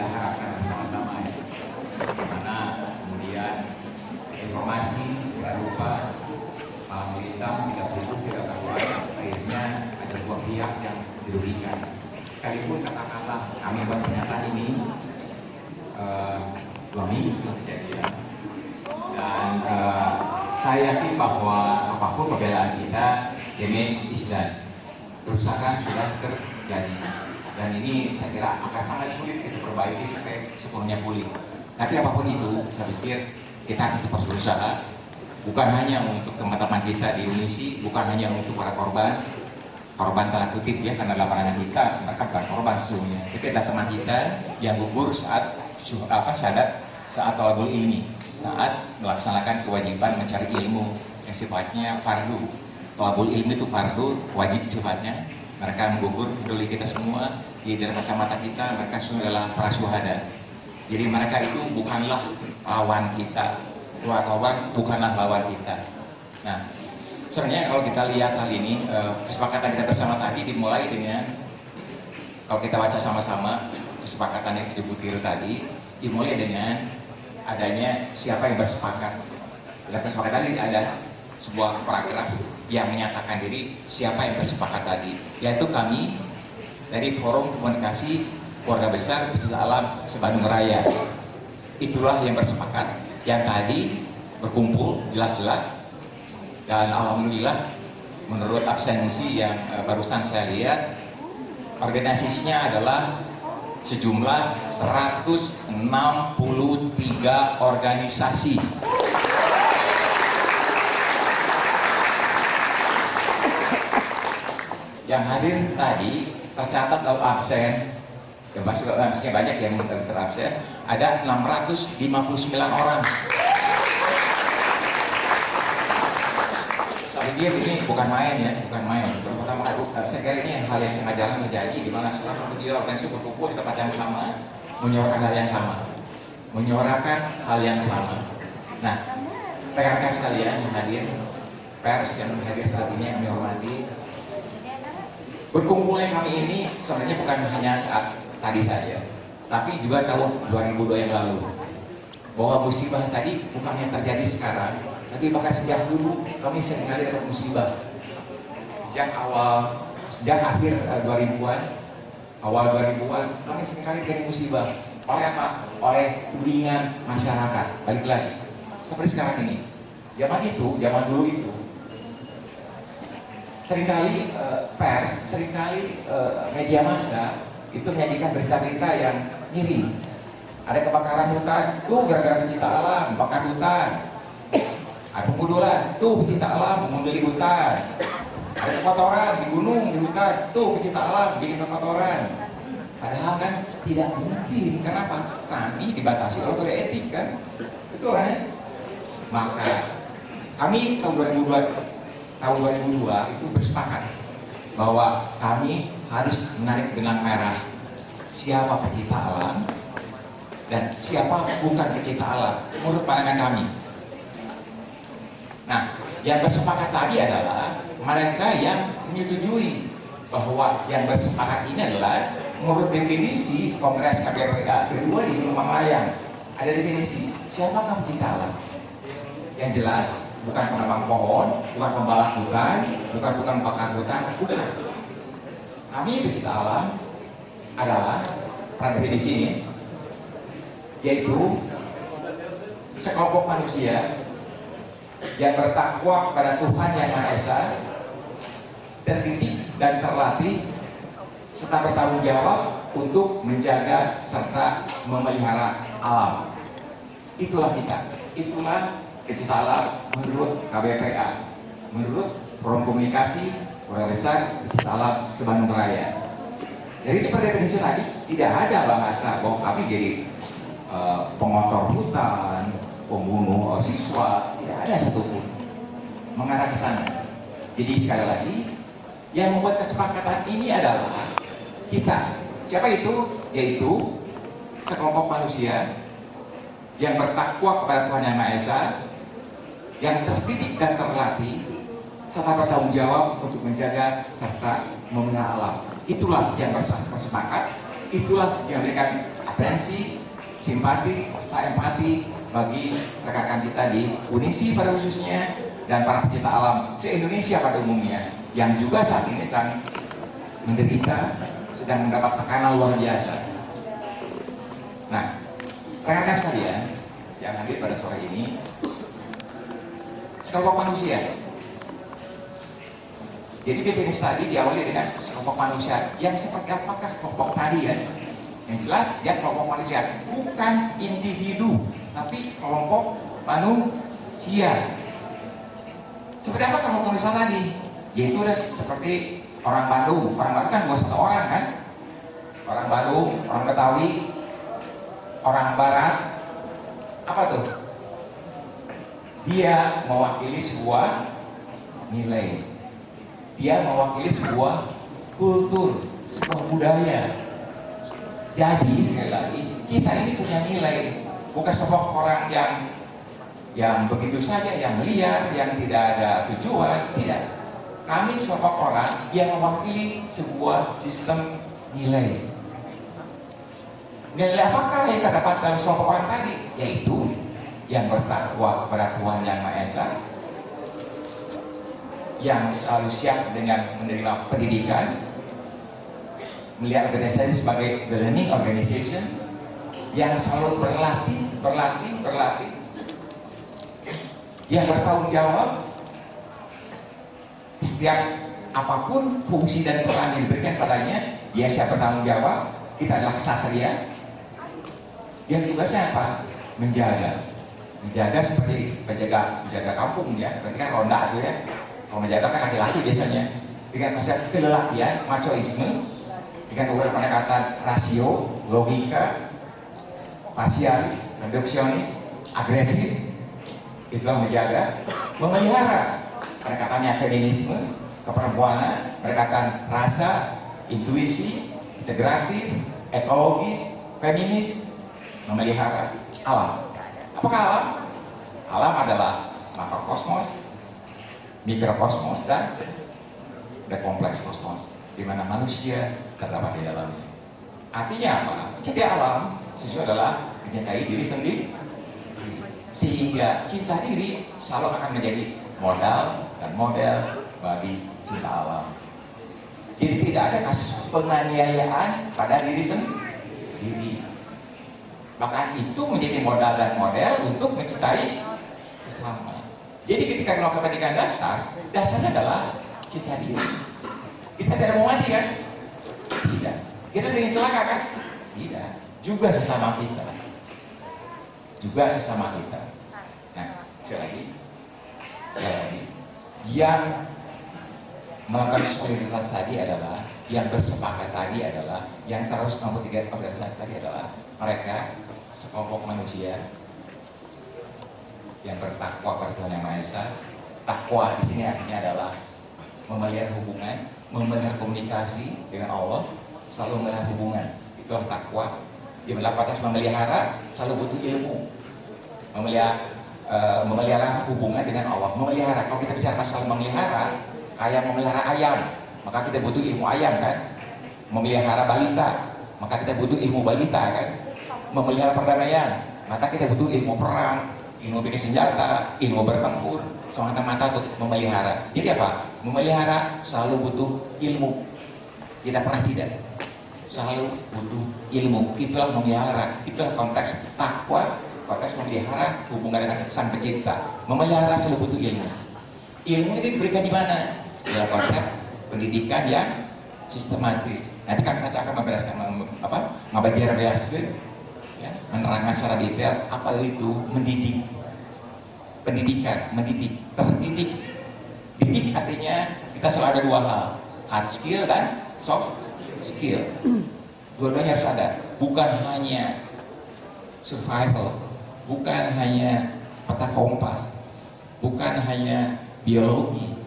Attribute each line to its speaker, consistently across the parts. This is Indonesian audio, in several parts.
Speaker 1: kita harapkan sama-sama ya. Karena kemudian informasi tidak lupa pemerintah tidak butuh tidak karuan, akhirnya ada dua pihak yang dirugikan. Sekalipun katakanlah kami buat pernyataan ini 2 minggu sudah kejadian, dan saya yakin bahwa apapun pembelaan kita, damage is done, kerusakan sudah terjadi, dan ini saya kira akan sangat sulit kita perbaiki sampai sepenuhnya pulih. Tapi apapun itu, saya pikir kita terus berusaha, bukan hanya untuk teman-teman kita di Indonesia, bukan hanya untuk para korban tanda kutip ya, karena dalam pandangan kita mereka bukan korban sesungguhnya, tapi ada teman kita yang gugur saat syahadat, saat thalabul ilmi, saat melaksanakan kewajiban mencari ilmu yang sifatnya fardu. Thalabul ilmi itu fardu, wajib sifatnya. Mereka gugur peduli kita semua, di dalam kacamata kita mereka semua adalah para syuhada. Jadi mereka itu bukanlah lawan kita, korban bukanlah lawan kita. Nah, sebenarnya kalau kita lihat hal ini, kesepakatan kita bersama tadi dimulai dengan, kalau kita baca sama-sama kesepakatan yang dibutir tadi, dimulai dengan adanya siapa yang bersepakat. Dalam kesepakatan ini ada sebuah paragraf yang menyatakan diri siapa yang bersepakat tadi, yaitu kami dari Forum Komunikasi Keluarga Besar Pecinta Alam se-Bandung Raya. Itulah yang bersepakat, yang tadi berkumpul jelas-jelas, dan alhamdulillah menurut absensi yang barusan saya lihat, organisasinya adalah sejumlah 163 organisasi. Yang hadir tadi tercatat atau absen, yang maksudnya banyak yang terabsen, ada 659 orang. Dia ini bukan main ya, bukan main. Pertama, saya kira ini hal yang sangat jarang terjadi, di mana seluruh organisasi berkumpul di tempat yang sama, menyuarakan hal yang sama, menyuarakan hal yang sama. Nah, rekan-rekan sekalian yang hadir, pers yang hadir saat ini yang kami hormati, berkumpulnya kami ini sebenarnya bukan hanya saat tadi saja, tapi juga tahun 2002 yang lalu. Bahwa musibah tadi bukan yang terjadi sekarang, tapi bahkan sejak dulu kami seringkali dapat musibah. Sejak akhir 2000-an, awal 2000-an, kami seringkali terjadi musibah. Oleh apa? Oleh tudingan masyarakat. Balik lagi, seperti sekarang ini. Zaman dulu itu, seringkali pers, seringkali media massa itu menyajikan berita-berita yang miring. Ada kebakaran hutan, tuh gara-gara pecinta alam, bakar hutan. Ada pengguduran, tuh pecinta alam menggunduli hutan. Ada kotoran di gunung, di hutan, tuh pecinta alam bikin kotoran. Padahal kan tidak mungkin. Kenapa? Kami dibatasi oleh kode etik kan? Betul kan? Maka kami tahun 2002 itu bersepakat bahwa kami harus menarik benang merah siapa pecinta alam dan siapa bukan pecinta alam menurut pandangan kami. Nah, yang bersepakat tadi adalah mereka yang menyetujui bahwa yang bersepakat ini adalah menurut definisi Kongres KBPA kedua di Gunung Mayang. Ada definisi siapakah pecinta alam? Yang jelas bukan penebang pohon, bukan pembalap hutan, bukan tukang bakar hutan, bukan. Kami pecinta alam adalah pada definisi ini, yaitu sekelompok manusia yang bertakwa kepada Tuhan Yang Maha Esa, terdidik dan terlatih, serta bertanggung jawab untuk menjaga serta memelihara alam. Itulah kita, itulah pecinta alam menurut KBPA, menurut Forum Komunikasi Keluarga Besar Pecinta Alam se-Bandung Raya. Jadi pada definisi tadi tidak ada bahasa bahwa kami jadi pengotor hutan, pembunuh siswa, tidak ada satupun mengarah ke sana. Jadi sekali lagi, yang membuat kesepakatan ini adalah kita. Siapa itu? Yaitu sekelompok manusia yang bertakwa kepada Tuhan Yang Maha Esa, yang terdidik dan terlatih, serta bertanggung jawab untuk menjaga serta memelihara alam. Itulah yang bersepakat, itulah yang memberikan aprehensi, simpati, serta empati bagi rekan-rekan kita di Unisi pada khususnya dan para pecinta alam se-Indonesia pada umumnya yang juga saat ini sedang menderita, sedang mendapat tekanan luar biasa. Nah, rekan-rekan sekalian yang hadir pada sore ini, sekelompok manusia. Jadi definisi tadi diawali dengan sekelompok manusia. Yang seperti apakah kelompok tadi ya? Yang jelas dia kelompok manusia, bukan individu, tapi kelompok manusia. Seperti apa kelompok manusia tadi? Yaitu seperti orang Bandung. Orang Bandung kan bukan satu orang kan? Orang Bandung, orang Betawi, orang Barat. Apa tuh? Dia mewakili sebuah nilai. Dia mewakili sebuah kultur, sebuah budaya. Jadi sekali lagi kita ini punya nilai, bukan sebuah orang yang begitu saja, yang liar, yang tidak ada tujuan. Tidak. Kami sebuah orang yang mewakili sebuah sistem nilai. Nilai apakah yang terdapat dalam sebuah orang tadi? Yaitu yang bertakwa kepada Tuhan Yang Maha Esa, yang selalu siap dengan menerima pendidikan, melihat organisasi sebagai learning organization, yang selalu berlatih, yang bertanggung jawab setiap apapun fungsi dan peran yang diberikan padanya, dia siap bertanggung jawab. Kita adalah ksatria yang tugasnya apa? Menjaga seperti menjaga kampung ya, berarti kan ronda itu ya. Kalau menjaga kan laki-laki biasanya dengan konsep kelelakian, machoisme, dengan beberapa pendekatan rasio, logika, parsialis, reduksionis, agresif. Itulah menjaga, memelihara pendekatannya feminisme, keperempuanan, pendekatan rasa, intuisi, integratif, ekologis, feminis, memelihara alam. Apakah alam? Alam adalah makrokosmos, mikrokosmos, dan kompleks kosmos, di mana manusia terdapat di dalamnya. Artinya apa? Cinta alam sesuatu adalah mencintai diri sendiri, sehingga cinta diri selalu akan menjadi modal dan model bagi cinta alam. Jadi tidak ada kasus penganiayaan pada diri sendiri. Maka itu menjadi modal dan model untuk mencintai sesama. Jadi ketika melakukan pendidikan dasarnya adalah cinta diri. Kita tidak mau mati kan? Tidak. Kita ingin celaka kan? Tidak. Juga sesama kita. Nah, sekali lagi, yang melakukan solidaritas tadi adalah, yang bersepakat tadi adalah, yang 163 organisasi tadi adalah mereka sekelompok manusia yang bertakwa kepada Tuhan Yang Maha Esa. Takwa di sini artinya adalah memelihara hubungan, memelihara komunikasi dengan Allah, selalu memelihara hubungan. Itulah takwa. Di atas memelihara selalu butuh ilmu. Memelihara hubungan dengan Allah. Memelihara, kalau kita bicara masalah memelihara, kayak memelihara ayam, maka kita butuh ilmu ayam kan. Memelihara balita, maka kita butuh ilmu balita kan. Memelihara perdamaian, maka kita butuh ilmu perang, ilmu bikin senjata, ilmu bertempur, semata-mata untuk memelihara. Jadi apa? Memelihara selalu butuh ilmu. Tidak pernah tidak. Selalu butuh ilmu. Itulah memelihara. Itulah konteks takwa, konteks memelihara hubungan dengan Sang Pencipta. Memelihara selalu butuh ilmu. Ilmu itu diberikan di mana? Dalam konsep pendidikan yang sistematis. Nanti kan saya akan membereskan ngabajar beaskeun, ya, menerangkan secara detail apa itu mendidik. Pendidikan, mendidik, terdidik. Didik artinya kita selalu ada dua hal, hard skill dan soft skill. Dua-duanya harus ada, bukan hanya survival, bukan hanya peta kompas, bukan hanya biologi,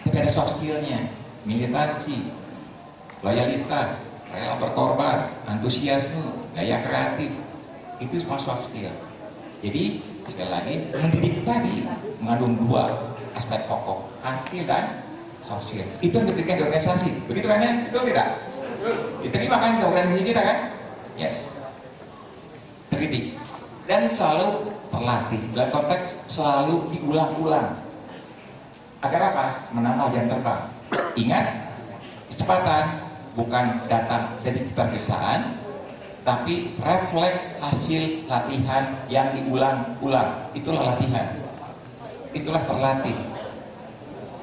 Speaker 1: tapi ada soft skillnya, militansi, loyalitas, rela berkorban, antusiasme, daya kreatif. Itu semua soft skill. Jadi sekali lagi, mendidik tadi mengandung dua aspek pokok, hard skill dan soft skill. Itu yang diberikan di organisasi, begitu kan ya? Betul tidak? Diterima kan ke organisasi kita kan? Yes.
Speaker 2: terdidik dan selalu terlatih. Dalam konteks selalu diulang-ulang. Agar apa? Menambah jam terbang. Ingat, kecepatan bukan datang dari ketergesaan, tapi refleks hasil latihan yang diulang-ulang. Itulah latihan. Itulah terlatih.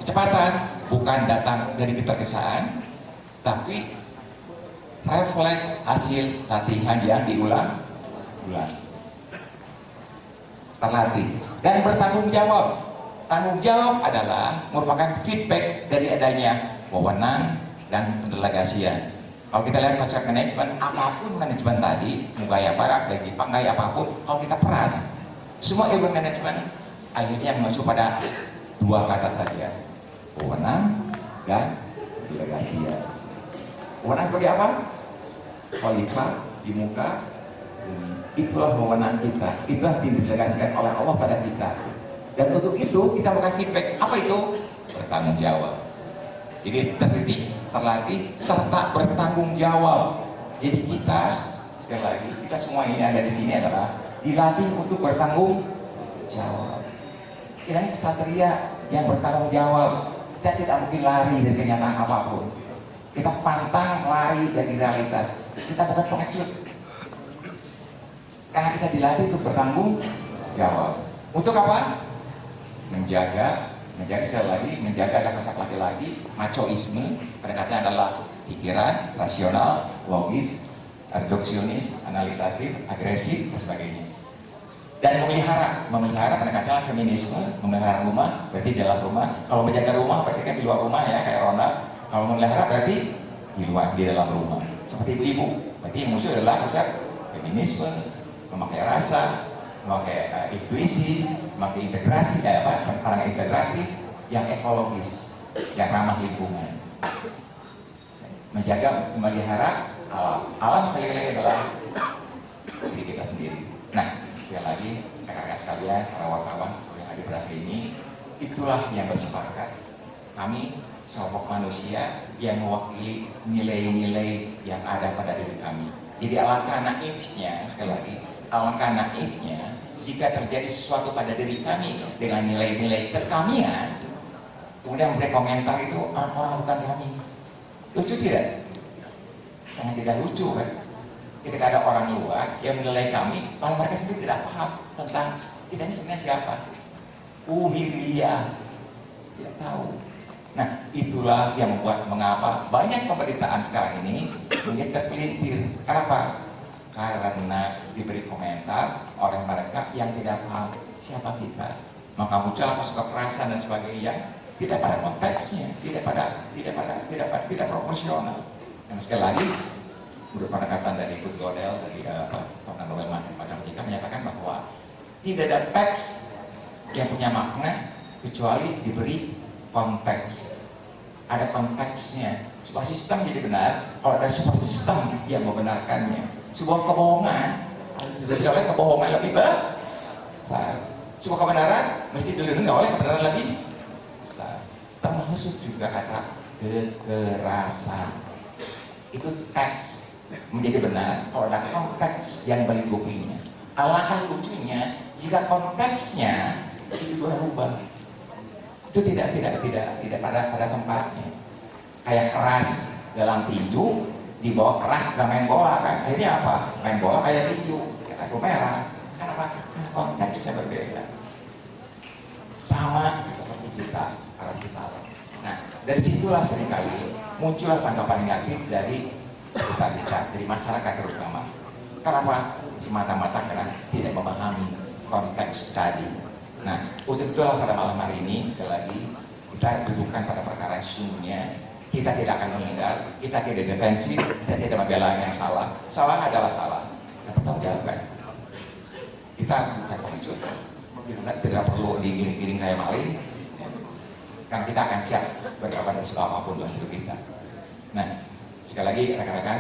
Speaker 2: Kecepatan bukan datang dari ketergesaan, tapi refleks hasil latihan yang diulang-ulang. Terlatih dan bertanggung jawab. Tanggung jawab adalah merupakan feedback dari adanya wewenang dan pendelegasian. Kalau kita lihat konsep manajemen, apapun manajemen tadi, mau gaya barat, gaya Jepang, gaya apapun, kalau kita peras, semua ilmu manajemen akhirnya mengacu pada dua kata saja, wewenang dan pendelegasian. Wewenang sebagai apa? Khalifah di muka bumi. Itulah wewenang kita, itulah didelegasikan oleh Allah pada kita. Dan untuk itu kita melakukan feedback. Apa itu? Bertanggung jawab. Jadi terdidik, terlatih, serta bertanggung jawab. Jadi kita, sekali lagi, kita semua ini ada di sini adalah dilatih untuk bertanggung jawab. Kita ksatria yang bertanggung jawab. Kita tidak mungkin lari dari kenyataan apapun. Kita pantang lari dari realitas. Kita bukan pengecut. Karena kita dilatih untuk bertanggung jawab. Untuk apa? Menjaga sekali lagi, menjaga konsep laki-laki, machoisme, pendekatannya adalah pikiran, rasional, logis, reduksionis, analitatif, agresif, dan sebagainya. Dan memelihara pendekatannya feminisme, memelihara rumah, berarti di dalam rumah. Kalau menjaga rumah, berarti kan di luar rumah ya, kayak Ronald. Kalau memelihara berarti di dalam rumah. Seperti ibu-ibu, berarti yang musuh adalah konsep feminisme, memakai rasa, memakai intuisi, memakai integrasi, orang integratif, yang ekologis, yang ramah lingkungan. Menjaga, memelihara alam. Alam kali-kali adalah diri kita sendiri. Nah, sekali lagi, rekan-rekan sekalian, para wartawan seperti yang hadir berada ini, itulah yang bersepakat. Kami sekelompok manusia yang mewakili nilai-nilai yang ada pada diri kami. Jadi alangkah naifnya, sekali lagi, alangkah naifnya jika terjadi sesuatu pada diri kami dengan nilai-nilai kekamian, kemudian memberi komentar itu orang-orang bukan kami. Lucu tidak? Sangat tidak lucu kan? Ketika ada orang luar yang menilai kami, kalau mereka sendiri tidak paham tentang kita ini sebenarnya siapa. Uhiriyah, tidak tahu. Nah, itulah yang membuat mengapa banyak pemberitaan sekarang ini mungkin terpelintir. Kenapa? Karena diberi komentar oleh mereka yang tidak paham siapa kita, maka muncul kasus kekerasan dan sebagainya tidak pada konteksnya, tidak proporsional. Dan sekali lagi, menurut pendekatan dari Kurt Gödel dari Tahunan Nobel Matematika menyatakan bahwa tidak ada teks yang punya makna kecuali diberi konteks. Ada konteksnya. Sebuah sistem jadi benar kalau ada sebuah sistem yang membenarkannya. Sebuah kebohongan harus didukung oleh kebohongan lebih besar. Sebuah kebenaran mesti dilindungi oleh kebenaran lebih besar. Termasuk juga kata kekerasan. Itu teks menjadi benar kalau ada konteks yang melingkupinya. Alangkah lucunya jika konteksnya itu berubah. Itu tidak pada tempatnya. Kayak keras dalam tinju, dibawa keras dalam main bola kan, akhirnya apa? Main bola kayak tinju, kayak kartu merah. Kenapa? Karena konteksnya berbeda. Sama seperti kita, para pencipta. Nah, dari situlah seringkali muncul tanggapan negatif dari sekitar kita, dari masyarakat terutama. Kenapa? Semata-mata karena tidak memahami konteks tadi. Nah, untuk itulah pada malam hari ini sekali lagi kita dudukkan pada perkara sesungguhnya. Kita tidak akan menghindar, kita tidak defensif, kita tidak membela yang salah. Salah adalah salah. Kita pertanggungjawabkan. Kita bukan pengecut. Kita tidak perlu digiring-giring kayak maling. Karena kita akan siap berkorban dari segala apapun dalam hidup kita. Nah, sekali lagi rekan-rekan,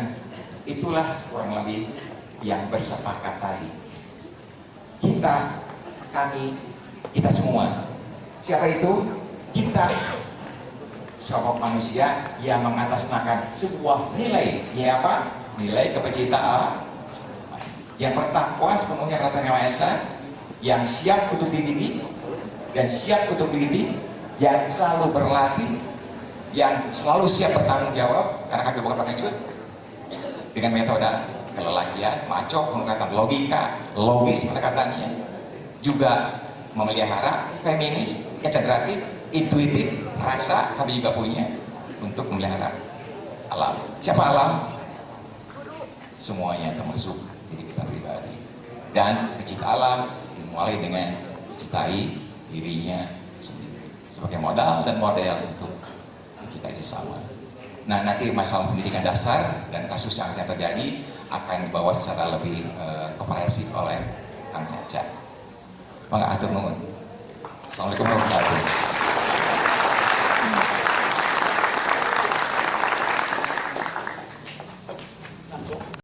Speaker 2: itulah kurang lebih yang bersepakat tadi. Kita semua. Siapa itu? Kita sekelompok manusia yang mengatasnamakan sebuah nilai, ya apa? Nilai kepecintaan yang bertakwa sepenuhnya kepada Yang Maha Esa, yang siap untuk dididik dan siap untuk dididik, yang selalu berlatih, yang selalu siap bertanggung jawab karena kami bukan pengecut, dengan metode kelelakian, maco, pendekatan logika, logis pendekatannya, juga memelihara feminis, integratif, intuitif, rasa kami juga punya untuk memelihara alam. Siapa alam? Semuanya termasuk diri kita pribadi. Dan pencipta alam dimulai dengan mencintai dirinya sendiri sebagai modal dan model untuk mencintai sesama. Nah, nanti masalah pendidikan dasar dan kasus yang akan terjadi akan dibawa secara lebih komprehensif oleh Kang Caca. Maka atur nuhun. Assalamualaikum warahmatullahi wabarakatuh.